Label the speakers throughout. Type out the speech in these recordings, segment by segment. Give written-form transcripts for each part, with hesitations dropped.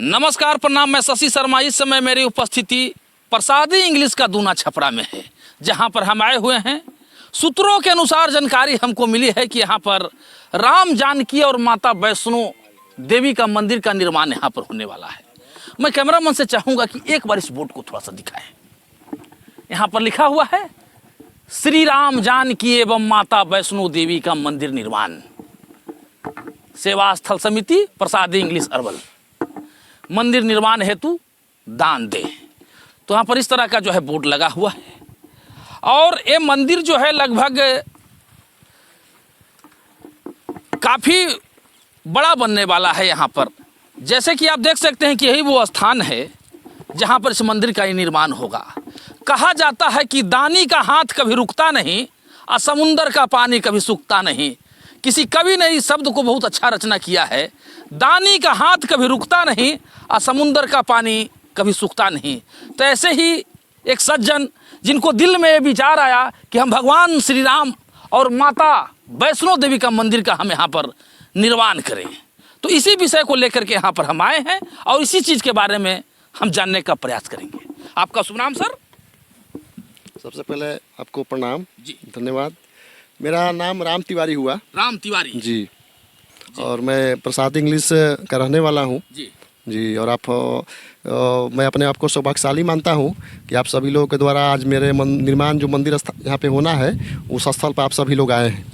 Speaker 1: नमस्कार, प्रणाम। मैं शशि शर्मा। इस समय मेरी उपस्थिति प्रसादी इंग्लिश का दूना छपरा में है, जहां पर हम आए हुए हैं। सूत्रों के अनुसार जानकारी हमको मिली है कि यहाँ पर राम जानकी और माता वैष्णो देवी का मंदिर का निर्माण यहाँ पर होने वाला है। मैं कैमरामैन से चाहूँगा कि एक बार इस बोर्ड को थोड़ा सा दिखाएं। यहाँ पर लिखा हुआ है श्री राम जानकी एवं माता वैष्णो देवी का मंदिर निर्माण, सेवा स्थल समिति प्रसादी इंग्लिश अरवल, मंदिर निर्माण हेतु दान दे। तो यहाँ पर इस तरह का जो है बोर्ड लगा हुआ है और ये मंदिर जो है लगभग काफ़ी बड़ा बनने वाला है। यहाँ पर जैसे कि आप देख सकते हैं कि यही वो स्थान है जहाँ पर इस मंदिर का ये निर्माण होगा। कहा जाता है कि दानी का हाथ कभी रुकता नहीं और समुंदर का पानी कभी सूखता नहीं। किसी कवि ने इस शब्द को बहुत अच्छा रचना किया है, दानी का हाथ कभी रुकता नहीं और समुंदर का पानी कभी सूखता नहीं। तो ऐसे ही एक सज्जन जिनको दिल में ये विचार आया कि हम भगवान श्री राम और माता वैष्णो देवी का मंदिर का हम यहाँ पर निर्माण करें, तो इसी विषय को लेकर के यहाँ पर हम आए हैं और इसी चीज़ के बारे में हम जानने का प्रयास करेंगे। आपका शुभ नाम सर?
Speaker 2: सबसे पहले आपको प्रणाम
Speaker 1: जी,
Speaker 2: धन्यवाद। मेरा नाम राम तिवारी हुआ।
Speaker 1: राम तिवारी
Speaker 2: जी, और मैं प्रसाद इंग्लिश का रहने वाला हूँ जी। और मैं अपने आप को सौभाग्यशाली मानता हूँ कि आप सभी लोगों के द्वारा आज मेरे निर्माण जो मंदिर यहाँ पे होना है उस स्थल पर आप सभी लोग आए हैं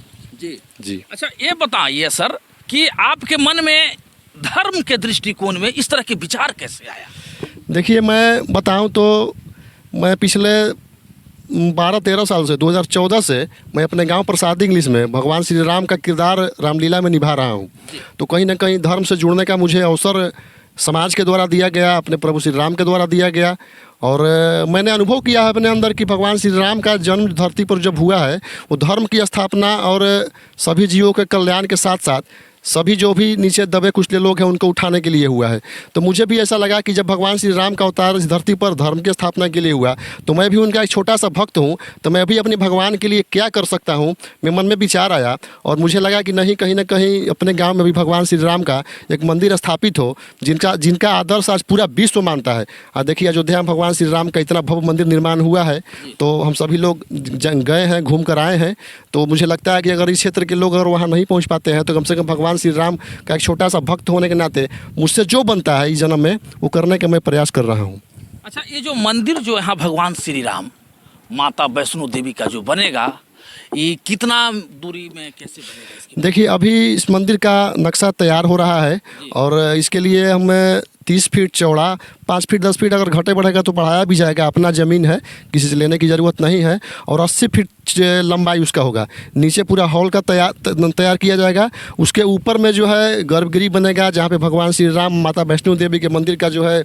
Speaker 2: जी।
Speaker 1: अच्छा, ये बताइए सर कि आपके मन में धर्म के दृष्टिकोण में इस तरह के विचार कैसे आया?
Speaker 2: देखिए, मैं बताऊँ तो मैं पिछले 12-13 साल से 2014 से मैं अपने गांव प्रसाद इंग्लिश में भगवान श्री राम का किरदार रामलीला में निभा रहा हूं। तो कहीं ना कहीं धर्म से जुड़ने का मुझे अवसर समाज के द्वारा दिया गया, अपने प्रभु श्री राम के द्वारा दिया गया। और मैंने अनुभव किया है अपने अंदर कि भगवान श्री राम का जन्म धरती पर जब हुआ है, वो धर्म की स्थापना और सभी जीवों के कल्याण के साथ साथ सभी जो भी नीचे दबे कुचले लोग हैं उनको उठाने के लिए हुआ है। तो मुझे भी ऐसा लगा कि जब भगवान श्री राम का अवतार इस धरती पर धर्म की स्थापना के लिए हुआ, तो मैं भी उनका एक छोटा सा भक्त हूँ, तो मैं भी अपने भगवान के लिए क्या कर सकता हूँ, मेरे मन में विचार आया। और मुझे लगा कि नहीं, कहीं ना कहीं अपने गाँव में भी भगवान श्री राम का एक मंदिर स्थापित हो जिनका आदर्श आज पूरा विश्व मानता है। देखिए, अयोध्या में भगवान श्री राम का इतना भव्य मंदिर निर्माण हुआ है, तो हम सभी लोग गए हैं, घूम कर आए हैं। तो मुझे लगता है कि अगर इस क्षेत्र के लोग अगर वहाँ नहीं पहुँच पाते हैं तो कम से कम भगवान श्री राम का एक छोटा सा भक्त होने के नाते मुझसे जो बनता है इस जन्म में वो करने का मैं प्रयास कर रहा हूँ।
Speaker 1: अच्छा, ये जो मंदिर जो यहाँ भगवान श्री राम माता वैष्णो देवी का जो बनेगा, ये कितना दूरी में कैसे बनेगा?
Speaker 2: देखिए, अभी इस मंदिर का नक्शा तैयार हो रहा है और इसके लिए हम 30 फीट चौड़ा, 5 फीट 10 फीट अगर घटे बढ़ेगा तो बढ़ाया भी जाएगा। अपना ज़मीन है, किसी से लेने की ज़रूरत नहीं है। और 80 फीट लंबाई उसका होगा। नीचे पूरा हॉल का तैयार किया जाएगा। उसके ऊपर में जो है गर्भगृह बनेगा, जहाँ पे भगवान श्री राम माता वैष्णो देवी के मंदिर का जो है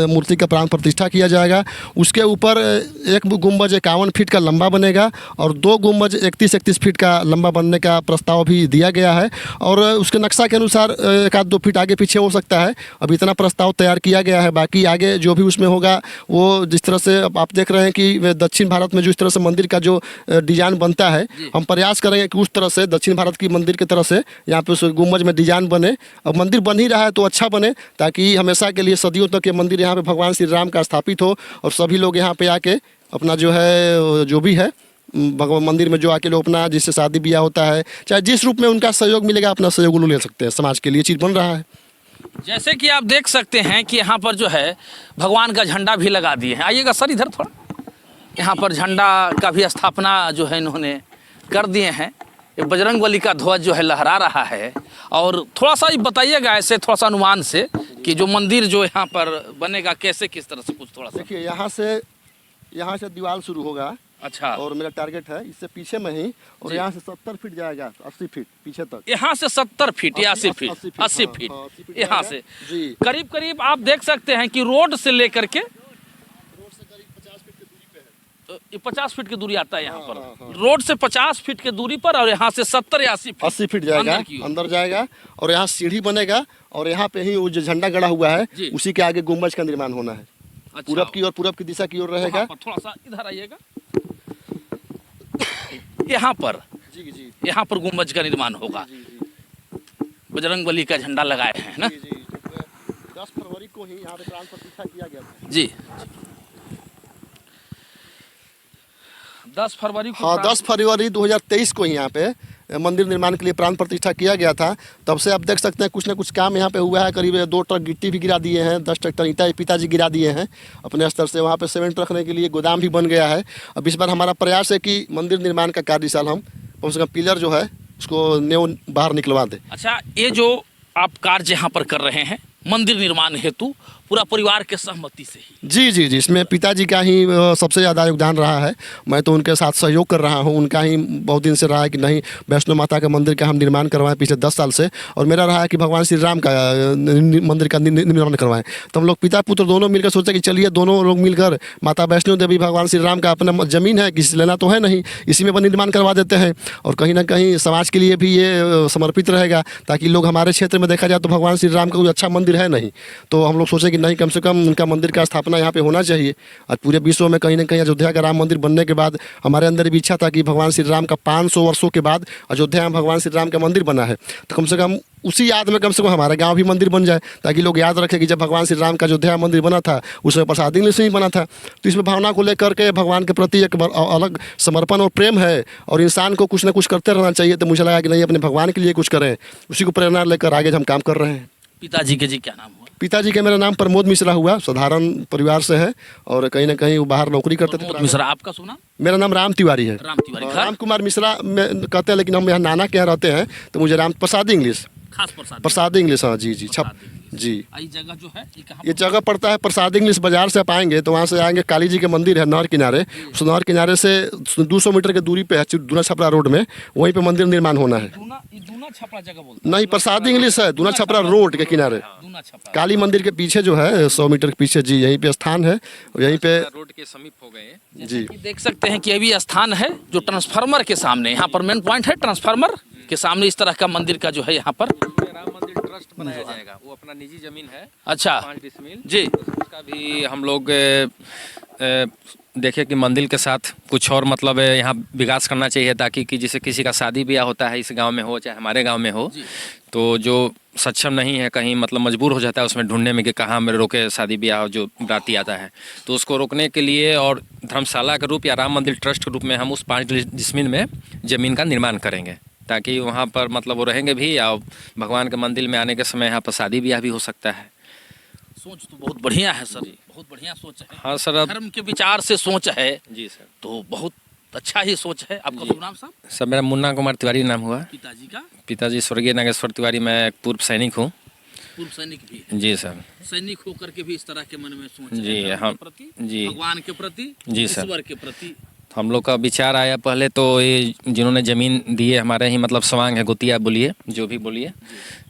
Speaker 2: मूर्ति का प्राण प्रतिष्ठा किया जाएगा। उसके ऊपर एक गुंबज 51 फीट का लंबा बनेगा और 2 गुंबज 31 फीट का लंबा बनने का प्रस्ताव भी दिया गया है। और उसके नक्शा के अनुसार 1-2 फीट आगे पीछे हो सकता है। अब इतना प्रस्ताव तैयार किया गया है। बाकी आगे जो भी उसमें होगा वो जिस तरह से आप देख रहे हैं कि दक्षिण भारत में जो इस तरह से मंदिर का जो डिजाइन बनता है, हम प्रयास करेंगे कि उस तरह से दक्षिण भारत की मंदिर की तरह से यहाँ पे उस गुंबज में डिजाइन बने। अब मंदिर बन ही रहा है तो अच्छा बने, ताकि हमेशा के लिए सदियों तक ये मंदिर यहाँ पे भगवान श्री राम का स्थापित हो और सभी लोग यहाँ पे आके अपना जो है जो भी है भगवान मंदिर में जो आके लोग अपना जिससे शादी ब्याह होता है, चाहे जिस रूप में उनका सहयोग मिलेगा अपना सहयोग ले सकते हैं। समाज के लिए चीज़ बन रहा है।
Speaker 1: जैसे कि आप देख सकते हैं कि यहाँ पर जो है भगवान का झंडा भी लगा दिए हैं। आइएगा सर इधर थोड़ा। यहाँ पर झंडा का भी स्थापना जो है इन्होंने कर दिए हैं। ये बजरंगबली का ध्वज जो है लहरा रहा है। और थोड़ा सा बताइएगा ऐसे थोड़ा सा अनुमान से कि जो मंदिर जो यहाँ पर बनेगा कैसे किस तरह से, कुछ थोड़ा सा।
Speaker 2: देखिए, यहाँ से दीवार शुरू होगा।
Speaker 1: अच्छा,
Speaker 2: और मेरा टारगेट है इससे पीछे में ही, और यहाँ से 70 फीट जाएगा, 80 फीट पीछे तक।
Speaker 1: यहाँ से 70 फीट या 80 फीट, 80 फीट यहाँ से करीब करीब आप देख सकते हैं कि रोड से लेकर के 50 फीट की दूरी आता है यहाँ पर। रोड से 50 फीट की दूरी पर और यहाँ से 70 या 80
Speaker 2: फीट जाएगा, अंदर जाएगा। और यहाँ सीढ़ी बनेगा और यहाँ पे ही वो जो झंडा गड़ा हुआ है उसी के आगे गुंबज का निर्माण होना है।
Speaker 1: अच्छा,
Speaker 2: पूरब की दिशा की ओर रहेगा।
Speaker 1: थोड़ा सा इधर आइएगा। यहाँ पर यहाँ पर गुंबज का निर्माण होगा। बजरंगबली का झंडा लगाए हैं ना।
Speaker 2: 10 फरवरी को ही यहाँ पे प्राण प्रतिष्ठा किया गया था।
Speaker 1: जी 10 फरवरी को
Speaker 2: हाँ 10 फरवरी 2023 को ही यहाँ पे मंदिर निर्माण के लिए प्राण प्रतिष्ठा किया गया था। तब से आप देख सकते हैं कुछ ना कुछ काम यहाँ पे हुआ है। करीब 2 ट्रक गिट्टी भी गिरा दिए हैं, 10 ट्रैक्टर ईंटा पिताजी गिरा दिए हैं अपने स्तर से। वहाँ पे सीमेंट रखने के लिए गोदाम भी बन गया है। अब इस बार हमारा प्रयास है कि मंदिर निर्माण का कार्य साल हम कम से कम पिलर जो है उसको न्यू बाहर निकलवा दें।
Speaker 1: अच्छा, ये जो आप कार्य यहाँ पर कर रहे हैं मंदिर निर्माण हेतु पूरा परिवार के सहमति से ही?
Speaker 2: जी, इसमें पिताजी का ही सबसे ज़्यादा योगदान रहा है। मैं तो उनके साथ सहयोग कर रहा हूँ। उनका ही बहुत दिन से रहा है कि नहीं वैष्णो माता का मंदिर का हम निर्माण करवाएं पिछले 10 साल से, और मेरा रहा है कि भगवान श्री राम का मंदिर का निर्माण करवाएं। तो हम लोग पिता पुत्र दोनों मिलकर सोचे कि चलिए दोनों लोग मिलकर माता वैष्णो देवी भगवान श्री राम का अपना ज़मीन है, किसी लेना तो है नहीं, इसी में निर्माण करवा देते हैं। और कहीं ना कहीं समाज के लिए भी ये समर्पित रहेगा, ताकि लोग हमारे क्षेत्र में देखा जाए तो भगवान श्री राम का कोई अच्छा मंदिर है नहीं। तो हम लोग सोचे कि नहीं कम से कम उनका मंदिर का स्थापना यहाँ पे होना चाहिए। और पूरे विश्व में कहीं ना कहीं अयोध्या का राम मंदिर बनने के बाद हमारे अंदर भी इच्छा था कि भगवान श्री राम का 500 वर्षों के बाद अयोध्या में भगवान श्री राम का मंदिर बना है, तो कम से कम उसी याद में कम से कम हमारे गांव भी मंदिर बन जाए, ताकि लोग याद रखें कि जब भगवान श्री राम का अयोध्या मंदिर बना था उसमें प्रसाद इंग्लिश में ही बना था। तो इसमें भावना को लेकर के भगवान के प्रति एक अलग समर्पण और प्रेम है, और इंसान को कुछ ना कुछ करते रहना चाहिए। तो मुझे लगा कि नहीं अपने भगवान के लिए कुछ करें, उसी को प्रेरणा लेकर आगे हम काम कर रहे हैं।
Speaker 1: पिताजी के जी क्या नाम हुआ?
Speaker 2: पिताजी के मेरा नाम प्रमोद मिश्रा हुआ, साधारण परिवार से है और कहीं ना कहीं वो बाहर नौकरी करते थे।
Speaker 1: प्रमोद मिश्रा, आपका सुना?
Speaker 2: मेरा नाम राम तिवारी है।
Speaker 1: राम तिवारी,
Speaker 2: राम कुमार मिश्रा में कहते हैं, लेकिन हम यहाँ नाना के यहाँ रहते हैं तो मुझे राम प्रसाद इंग्लिश,
Speaker 1: खास
Speaker 2: प्रसाद इंग्लिश। हाँ जी छप जी।
Speaker 1: ये जगह जो है
Speaker 2: ये जगह पड़ता है प्रसाद इंग्लिश बाजार से आप आएंगे तो वहाँ से आएंगे काली जी के मंदिर है नहर किनारे, उस नहर किनारे से 200 मीटर की दूरी पे है दूना छपरा रोड में, वहीं पे मंदिर निर्माण होना है।
Speaker 1: दूना छपरा जगह बोलते
Speaker 2: नहीं प्रसाद इंग्लिश है, दूना छपरा रोड के किनारे काली मंदिर के पीछे जो है 100 मीटर के पीछे जी, यहीं पे स्थान है, यहीं पे
Speaker 3: रोड के समीप हो गए
Speaker 1: जी। देख सकते हैं कि अभी स्थान है जो ट्रांसफार्मर के सामने, यहाँ पर मेन पॉइंट है ट्रांसफार्मर के सामने इस तरह का मंदिर का जो है यहाँ पर
Speaker 3: राम मंदिर ट्रस्ट बनाया जाएगा। वो अपना निजी जमीन है।
Speaker 1: अच्छा
Speaker 3: 5 डिसमिल
Speaker 1: जी।
Speaker 3: उसका भी हम लोग देखे कि मंदिर के साथ कुछ और मतलब यहाँ विकास करना चाहिए, ताकि कि जैसे किसी का शादी ब्याह होता है इस गांव में हो चाहे हमारे गांव में हो, तो जो सक्षम नहीं है कहीं मतलब मजबूर हो जाता है उसमें ढूंढने में कि कहाँ में रोके शादी ब्याह जो बराती आता है, तो उसको रोकने के लिए और धर्मशाला के रूप या राम मंदिर ट्रस्ट के रूप में हम उस 5 डिसमिल में ज़मीन का निर्माण करेंगे, ताकि वहाँ पर मतलब वो रहेंगे भी और भगवान के मंदिर में आने के समय यहाँ पर शादी ब्याह भी हो सकता है।
Speaker 1: सोच तो बहुत बढ़िया है सर, बहुत बढ़िया सोच है।
Speaker 3: हाँ सर,
Speaker 1: धर्म के विचार से सोच है
Speaker 3: जी सर,
Speaker 1: तो बहुत अच्छा ही सोच है। आपका शुभ नाम साहब?
Speaker 3: सर मेरा मुन्ना कुमार तिवारी नाम हुआ।
Speaker 1: पिताजी का?
Speaker 3: पिताजी स्वर्गीय नागेश्वर तिवारी, मैं एक पूर्व सैनिक हूँ।
Speaker 1: पूर्व सैनिक भी है?
Speaker 3: जी सर।
Speaker 1: सैनिक होकर के भी इस तरह के मन में सोच
Speaker 3: जी
Speaker 1: है
Speaker 3: हम
Speaker 1: प्रति,
Speaker 3: जी
Speaker 1: भगवान के प्रति,
Speaker 3: जी सर,
Speaker 1: ईश्वर के प्रति।
Speaker 3: हम लोग का विचार आया पहले तो ये जिन्होंने ज़मीन दी है हमारे ही मतलब स्वांग है गुतिया बोलिए जो भी बोलिए,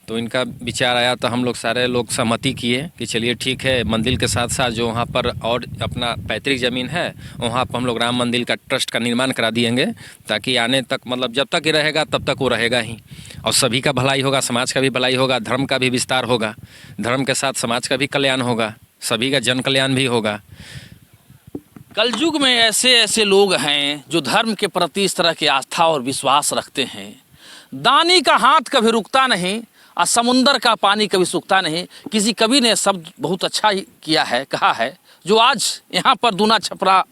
Speaker 3: तो इनका विचार आया तो हम लोग सारे लोग सहमति किए कि चलिए ठीक है, मंदिर के साथ साथ जो वहाँ पर और अपना पैतृक ज़मीन है वहाँ पर हम लोग राम मंदिर का ट्रस्ट का निर्माण करा दिएंगे, ताकि आने तक मतलब जब तक ये रहेगा तब तक वो रहेगा ही, और सभी का भलाई होगा, समाज का भी भलाई होगा, धर्म का भी विस्तार होगा, धर्म के साथ समाज का भी कल्याण होगा, सभी का जन कल्याण भी होगा।
Speaker 1: कलयुग में ऐसे ऐसे लोग हैं जो धर्म के प्रति इस तरह की आस्था और विश्वास रखते हैं। दानी का हाथ कभी रुकता नहीं और समुंदर का पानी कभी सूखता नहीं। किसी कवि ने शब्द बहुत अच्छा ही किया है, कहा है, जो आज यहाँ पर दूना छपरा